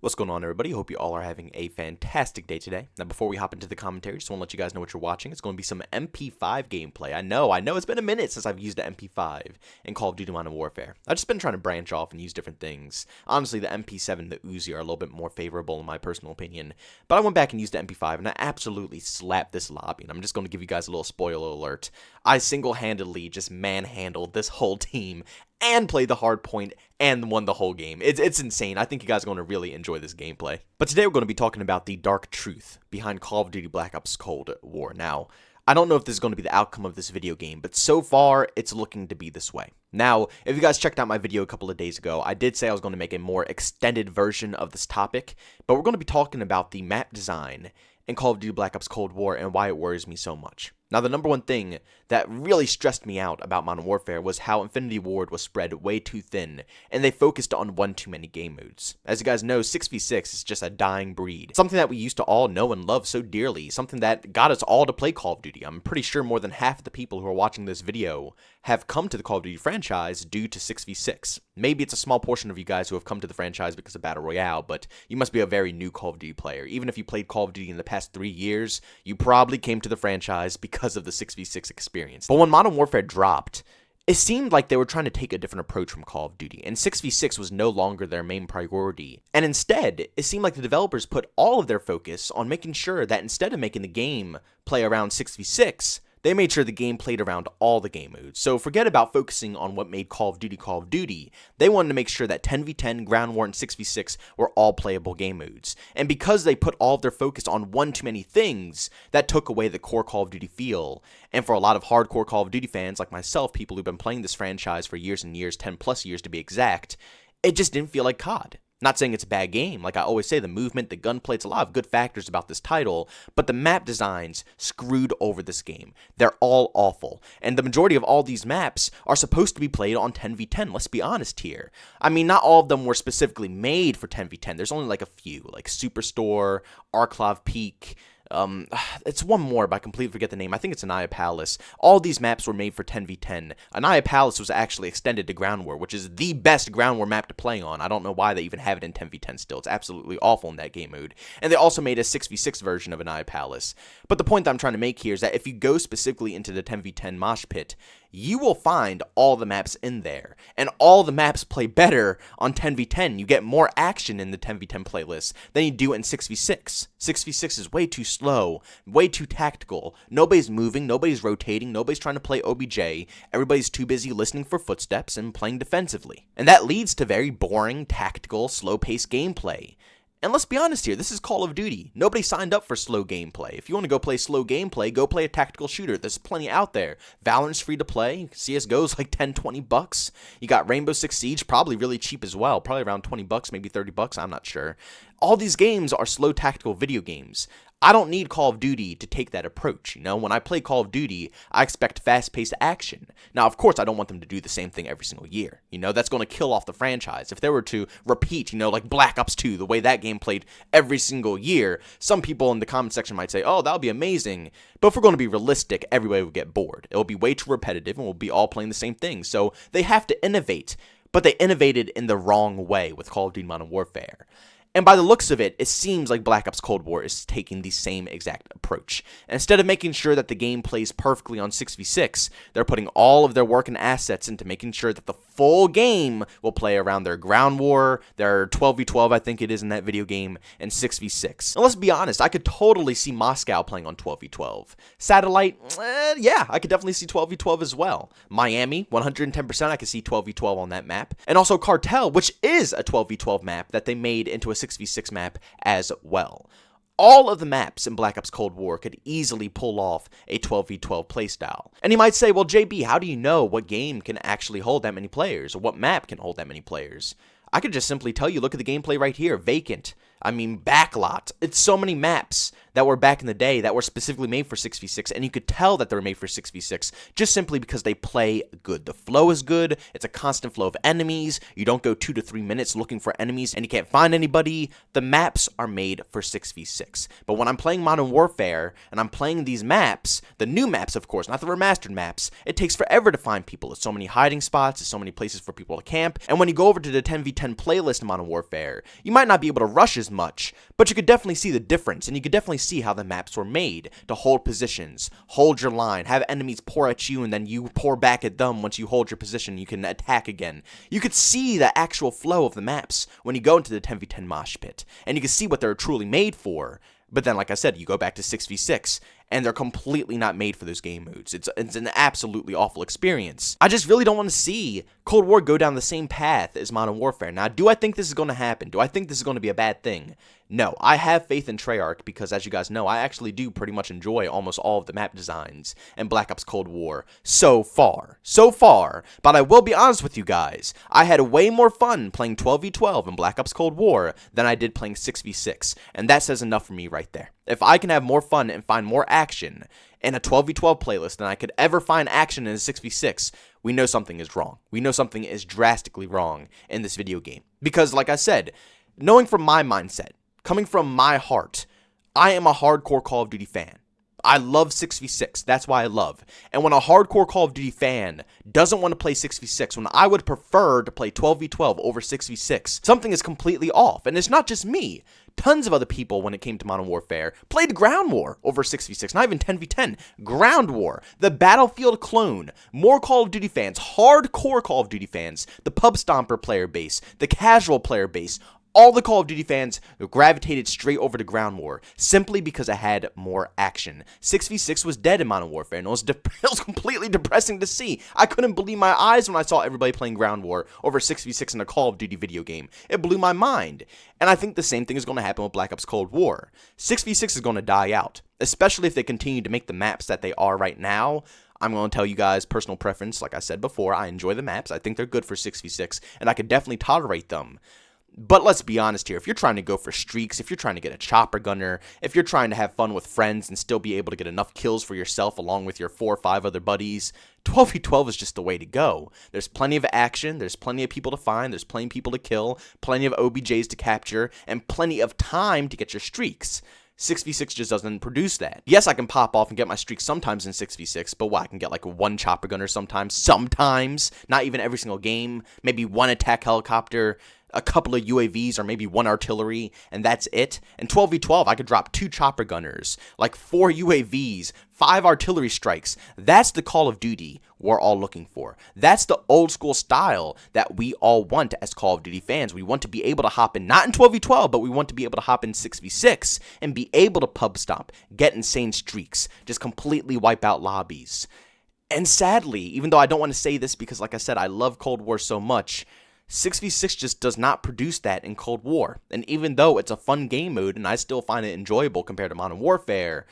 What's going on, everybody? Hope you all are having a fantastic day today. Now, before we hop into the commentary, just want to let you guys know what you're watching. It's going to be some MP5 gameplay. I know it's been a minute since I've used the MP5 in Call of Duty Modern Warfare. I've just been trying to branch off and use different things. Honestly, the MP7 and the Uzi are a little bit more favorable in my personal opinion. But I went back and used the MP5, and I absolutely slapped this lobby. And I'm just going to give you guys a little spoiler alert. I single-handedly just manhandled this whole team and played the hard point and won the whole game. It's insane. I think you guys are going to really enjoy this gameplay. But today we're going to be talking about the dark truth behind Call of Duty Black Ops Cold War. Now, I don't know if this is going to be the outcome of this video game, but so far, it's looking to be this way. Now, if you guys checked out my video a couple of days ago, I did say I was going to make a more extended version of this topic, but we're going to be talking about the map design in Call of Duty Black Ops Cold War and why it worries me so much. Now, the number one thing that really stressed me out about Modern Warfare was how Infinity Ward was spread way too thin, and they focused on one too many game modes. As you guys know, 6v6 is just a dying breed. Something that we used to all know and love so dearly. Something that got us all to play Call of Duty. I'm pretty sure more than half of the people who are watching this video have come to the Call of Duty franchise due to 6v6. Maybe it's a small portion of you guys who have come to the franchise because of Battle Royale, but you must be a very new Call of Duty player. Even if you played Call of Duty in the past 3 years, you probably came to the franchise because of the 6v6 experience. But when Modern Warfare dropped, it seemed like they were trying to take a different approach from Call of Duty, and 6v6 was no longer their main priority. And instead, it seemed like the developers put all of their focus on making sure that instead of making the game play around 6v6, they made sure the game played around all the game modes. So forget about focusing on what made Call of Duty Call of Duty. They wanted to make sure that 10v10, Ground War, and 6v6 were all playable game modes. And because they put all of their focus on one too many things, that took away the core Call of Duty feel. And for a lot of hardcore Call of Duty fans like myself, people who've been playing this franchise for years and years, 10 plus years to be exact, it just didn't feel like COD. Not saying it's a bad game. Like I always say, the movement, the gunplay, it's a lot of good factors about this title, but the map designs screwed over this game. They're all awful. And the majority of all these maps are supposed to be played on 10v10. Let's be honest here. I mean, not all of them were specifically made for 10v10. There's only like a few, like Superstore, Arklov Peak. It's one more, but I completely forget the name. I think it's Anaya Palace. All these maps were made for 10v10. Anaya Palace was actually extended to Ground War, which is the best Ground War map to play on. I don't know why they even have it in 10v10 still. It's absolutely awful in that game mode. And they also made a 6v6 version of Anaya Palace. But the point that I'm trying to make here is that if you go specifically into the 10v10 mosh pit, you will find all the maps in there. And all the maps play better on 10v10. You get more action in the 10v10 playlist than you do in 6v6. 6v6 is way too slow, way too tactical. Nobody's moving, nobody's rotating, nobody's trying to play OBJ. Everybody's too busy listening for footsteps and playing defensively. And that leads to very boring, tactical, slow-paced gameplay. And let's be honest here, this is Call of Duty. Nobody signed up for slow gameplay. If you want to go play slow gameplay, go play a tactical shooter. There's plenty out there. Valorant's free to play. CSGO's like 10, 20 bucks. You got Rainbow Six Siege, probably really cheap as well. Probably around 20 bucks, maybe 30 bucks, I'm not sure. All these games are slow tactical video games. I don't need Call of Duty to take that approach. You know, when I play Call of Duty, I expect fast-paced action. Now, of course, I don't want them to do the same thing every single year. You know, that's going to kill off the franchise. If they were to repeat, you know, like Black Ops 2, the way that game played every single year, some people in the comment section might say, oh, that would be amazing. But if we're going to be realistic, everybody would get bored. It will be way too repetitive, and we'll be all playing the same thing. So they have to innovate, but they innovated in the wrong way with Call of Duty Modern Warfare. And by the looks of it, it seems like Black Ops Cold War is taking the same exact approach. And instead of making sure that the game plays perfectly on 6v6, they're putting all of their work and assets into making sure that the full game will play around their Ground War, their 12v12, I think it is in that video game, and 6v6. And let's be honest, I could totally see Moscow playing on 12v12. Satellite, yeah, I could definitely see 12v12 as well. Miami, 110%, I could see 12v12 on that map. And also Cartel, which is a 12v12 map that they made into a 6v6 map as well. All of the maps in Black Ops Cold War could easily pull off a 12v12 playstyle. And you might say, well, JB, how do you know what game can actually hold that many players, or what map can hold that many players? I could just simply tell you, look at the gameplay right here, Vacant. I mean, Backlot. It's so many maps that were back in the day that were specifically made for 6v6, and you could tell that they were made for 6v6 just simply because they play good. The flow is good, it's a constant flow of enemies, you don't go 2 to 3 minutes looking for enemies and you can't find anybody. The maps are made for 6v6. But when I'm playing Modern Warfare and I'm playing these maps, the new maps of course, not the remastered maps, it takes forever to find people. There's so many hiding spots, there's so many places for people to camp, and when you go over to the 10v10 playlist in Modern Warfare, you might not be able to rush as much, but you could definitely see the difference, and you could definitely see how the maps were made to hold positions, hold your line, have enemies pour at you, and then you pour back at them. Once you hold your position, you can attack again. You could see the actual flow of the maps when you go into the 10v10 mosh pit, and you can see what they're truly made for. But then, like I said, you go back to 6v6, and they're completely not made for those game modes. It's an absolutely awful experience. I just really don't want to see Cold War go down the same path as Modern Warfare. Now, do I think this is going to happen? Do I think this is going to be a bad thing? No, I have faith in Treyarch because, as you guys know, I actually do pretty much enjoy almost all of the map designs in Black Ops Cold War so far. But I will be honest with you guys, I had way more fun playing 12v12 in Black Ops Cold War than I did playing 6v6, and that says enough for me right there. If I can have more fun and find more action in a 12v12 playlist than I could ever find action in a 6v6, we know something is wrong. We know something is drastically wrong in this video game. Because, like I said, knowing from my mindset, coming from my heart, I am a hardcore Call of Duty fan. I love 6v6, that's why I love. And when a hardcore Call of Duty fan doesn't want to play 6v6, when I would prefer to play 12v12 over 6v6, something is completely off. And it's not just me. Tons of other people, when it came to Modern Warfare, played Ground War over 6v6, not even 10v10. Ground War, the Battlefield clone. More Call of Duty fans, hardcore Call of Duty fans, the Pub Stomper player base, the casual player base, all the Call of Duty fans gravitated straight over to Ground War simply because it had more action. 6v6 was dead in Modern Warfare, and it was completely depressing to see. I couldn't believe my eyes when I saw everybody playing Ground War over 6v6 in a Call of Duty video game. It blew my mind. And I think the same thing is going to happen with Black Ops Cold War. 6v6 is going to die out, especially if they continue to make the maps that they are right now. I'm going to tell you guys personal preference. Like I said before, I enjoy the maps. I think they're good for 6v6, and I could definitely tolerate them. But let's be honest here, if you're trying to go for streaks, if you're trying to get a chopper gunner, if you're trying to have fun with friends and still be able to get enough kills for yourself along with your 4 or 5 other buddies, 12v12 is just the way to go. There's plenty of action, there's plenty of people to find, there's plenty of people to kill, plenty of OBJs to capture, and plenty of time to get your streaks. 6v6 just doesn't produce that. Yes, I can pop off and get my streaks sometimes in 6v6, but what, I can get like 1 chopper gunner sometimes, not even every single game, maybe 1 attack helicopter, a couple of UAVs, or maybe 1 artillery, and that's it. In 12v12, I could drop 2 chopper gunners, like 4 UAVs, 5 artillery strikes. That's the Call of Duty we're all looking for. That's the old school style that we all want as Call of Duty fans. We want to be able to hop in, not in 12v12, but we want to be able to hop in 6v6 and be able to pub stomp, get insane streaks, just completely wipe out lobbies. And sadly, even though I don't want to say this because, like I said, I love Cold War so much, 6v6 just does not produce that in Cold War. And even though it's a fun game mode and I still find it enjoyable compared to Modern Warfare,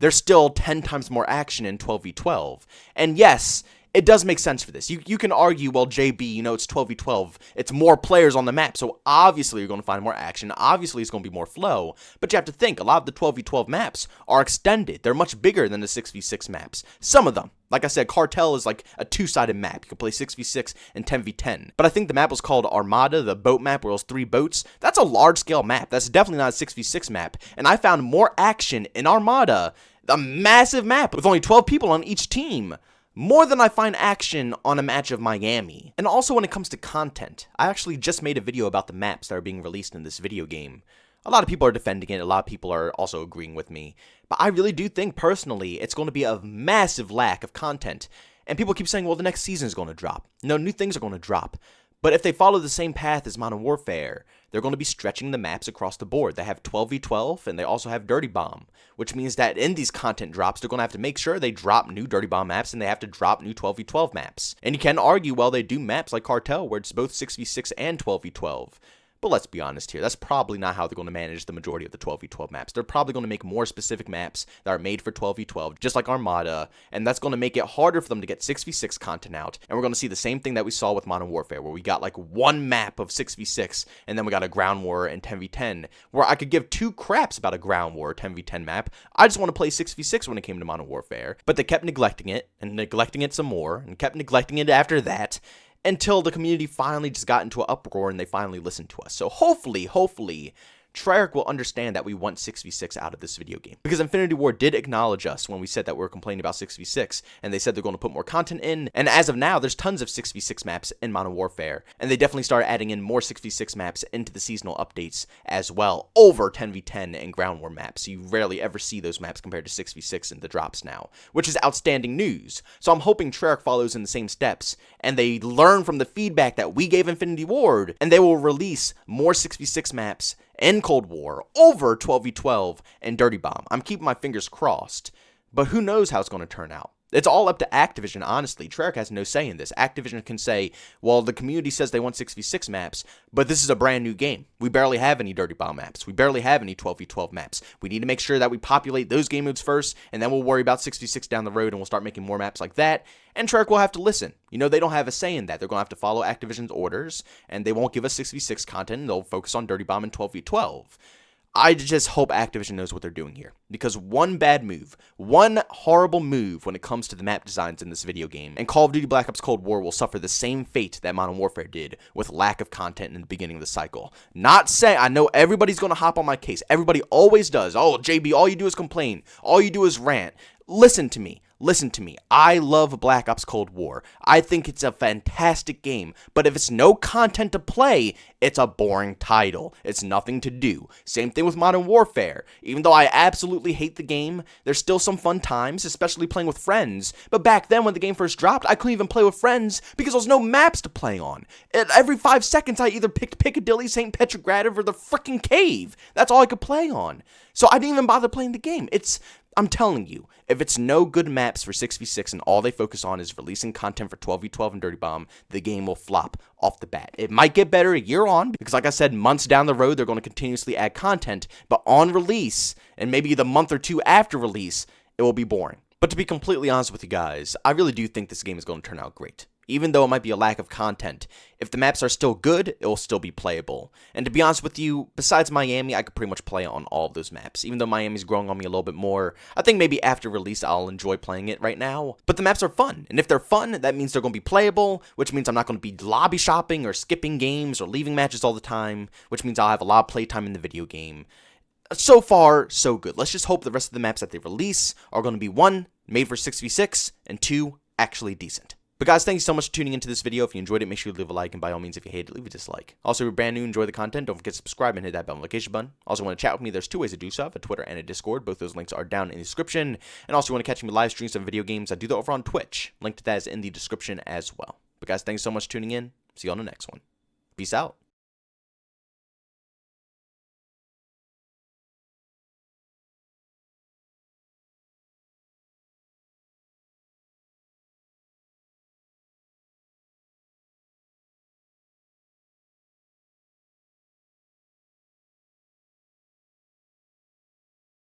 there's still 10 times more action in 12v12. And yes, it does make sense for this. You can argue, well, JB, you know, it's 12v12. It's more players on the map, so obviously you're going to find more action. Obviously it's going to be more flow. But you have to think, a lot of the 12v12 maps are extended. They're much bigger than the 6v6 maps. Some of them. Like I said, Cartel is like a 2-sided map. You can play 6v6 and 10v10. But I think the map was called Armada, the boat map where it was 3 boats. That's a large-scale map. That's definitely not a 6v6 map. And I found more action in Armada, a massive map with only 12 people on each team, more than I find action on a match of Miami. And also when it comes to content, I actually just made a video about the maps that are being released in this video game. A lot of people are defending it, a lot of people are also agreeing with me, but I really do think personally it's going to be a massive lack of content. And people keep saying, well, the next season is going to drop. No, new things are going to drop. But if they follow the same path as Modern Warfare, they're going to be stretching the maps across the board. They have 12v12, and they also have Dirty Bomb, which means that in these content drops, they're going to have to make sure they drop new Dirty Bomb maps, and they have to drop new 12v12 maps. And you can argue, well, they do maps like Cartel, where it's both 6v6 and 12v12. But let's be honest here, that's probably not how they're going to manage the majority of the 12v12 maps. They're probably going to make more specific maps that are made for 12v12, just like Armada, and that's going to make it harder for them to get 6v6 content out. And we're going to see the same thing that we saw with Modern Warfare, where we got like one map of 6v6, and then we got a ground war and 10v10, where I could give two craps about a ground war 10v10 map. I just want to play 6v6 when it came to Modern Warfare. But they kept neglecting it, and neglecting it some more, and kept neglecting it after that, until the community finally just got into an uproar and they finally listened to us. So hopefully, Treyarch will understand that we want 6v6 out of this video game. Because Infinity Ward did acknowledge us when we said that we were complaining about 6v6, and they said they're going to put more content in, and as of now, there's tons of 6v6 maps in Modern Warfare, and they definitely started adding in more 6v6 maps into the seasonal updates as well, over 10v10 and ground war maps. You rarely ever see those maps compared to 6v6 in the drops now, which is outstanding news. So I'm hoping Treyarch follows in the same steps, and they learn from the feedback that we gave Infinity Ward, and they will release more 6v6 maps in Cold War over 12v12 and Dirty Bomb. I'm keeping my fingers crossed, but who knows how it's going to turn out. It's all up to Activision, honestly. Treyarch has no say in this. Activision can say, well, the community says they want 6v6 maps, but this is a brand new game. We barely have any Dirty Bomb maps. We barely have any 12v12 maps. We need to make sure that we populate those game modes first, and then we'll worry about 6v6 down the road, and we'll start making more maps like that. And Treyarch will have to listen. You know, they don't have a say in that. They're going to have to follow Activision's orders, and they won't give us 6v6 content, and they'll focus on Dirty Bomb and 12v12. I just hope Activision knows what they're doing here, because one bad move, one horrible move when it comes to the map designs in this video game, and Call of Duty Black Ops Cold War will suffer the same fate that Modern Warfare did with lack of content in the beginning of the cycle. Not saying, I know everybody's going to hop on my case. Everybody always does. Oh, JB, all you do is complain. All you do is rant. Listen to me. Listen to me. I love Black Ops Cold War. I think it's a fantastic game, but if it's no content to play, it's a boring title. It's nothing to do. Same thing with Modern Warfare. Even though I absolutely hate the game, there's still some fun times, especially playing with friends. But back then, when the game first dropped, I couldn't even play with friends because there was no maps to play on. Every 5 seconds, I either picked Piccadilly, St. Petrograd, or the freaking cave. That's all I could play on. So I didn't even bother playing the game. I'm telling you, if it's no good maps for 6v6 and all they focus on is releasing content for 12v12 and Dirty Bomb, the game will flop off the bat. It might get better a year on, because like I said, months down the road, they're going to continuously add content, but on release, and maybe the month or two after release, it will be boring. But to be completely honest with you guys, I really do think this game is going to turn out great. Even though it might be a lack of content, if the maps are still good, it will still be playable. And to be honest with you, besides Miami, I could pretty much play on all of those maps. Even though Miami's growing on me a little bit more, I think maybe after release I'll enjoy playing it right now. But the maps are fun, and if they're fun, that means they're going to be playable, which means I'm not going to be lobby shopping or skipping games or leaving matches all the time, which means I'll have a lot of playtime in the video game. So far, so good. Let's just hope the rest of the maps that they release are going to be 1, made for 6v6, and 2, actually decent. But guys, thank you so much for tuning into this video. If you enjoyed it, make sure you leave a like, and by all means, if you hated it, leave a dislike. Also, if you're brand new, enjoy the content, don't forget to subscribe and hit that bell notification button. Also, want to chat with me, there's 2 ways to do so. I have a Twitter and a Discord. Both those links are down in the description. And also, want to catch me live streams of video games, I do that over on Twitch. Link to that is in the description as well. But guys, thanks so much for tuning in. See you on the next one. Peace out.